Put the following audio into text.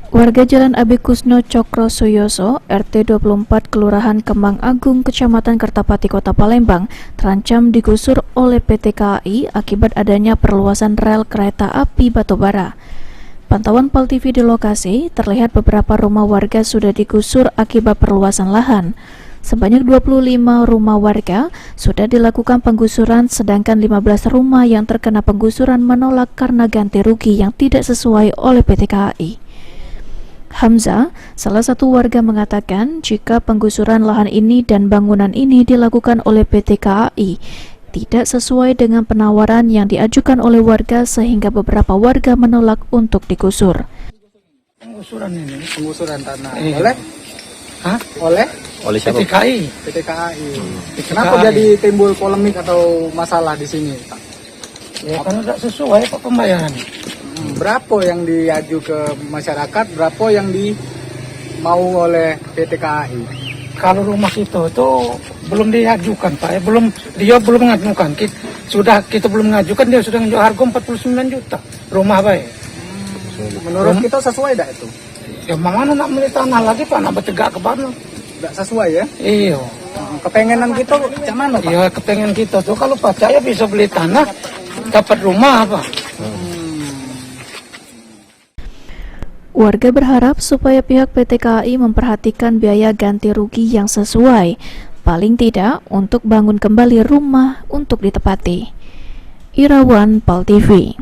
Warga Jalan Abi Kusno Cokro Suyoso, RT 24 Kelurahan Kembang Agung, Kecamatan Kertapati, Kota Palembang, terancam digusur oleh PT KAI akibat adanya perluasan rel kereta api batubara. Pantauan PAL TV di lokasi, terlihat beberapa rumah warga sudah digusur akibat perluasan lahan. Sebanyak 25 rumah warga sudah dilakukan penggusuran, sedangkan 15 rumah yang terkena penggusuran menolak karena ganti rugi yang tidak sesuai oleh PT KAI. Hamzah, salah satu warga, mengatakan jika penggusuran lahan ini dan bangunan ini dilakukan oleh PT KAI tidak sesuai dengan penawaran yang diajukan oleh warga, sehingga beberapa warga menolak untuk digusur. Penggusuran ini, penggusuran tanah oleh oleh PT KAI. PT KAI. Kenapa jadi timbul polemik atau masalah di sini, Pak? Ya karena tidak sesuai Pak pembayaran. Berapa yang diaju ke masyarakat, berapa yang mau oleh PT KAI? Kalau rumah kita itu belum diajukan Pak, dia belum mengajukan. Kita belum mengajukan, dia sudah menjual harga 49 juta rumah Pak. Menurut kita sesuai tidak itu? Ya mana nak beli tanah lagi Pak, nak bertegak ke mana? Tidak sesuai ya? Iya. Kepengenan kita macam mana Pak? Iya, kepengen kita tuh kalau percaya bisa beli tanah, dapat rumah Pak. Warga berharap supaya pihak PT KAI memperhatikan biaya ganti rugi yang sesuai, paling tidak untuk bangun kembali rumah untuk ditempati. Irawan, PAL TV.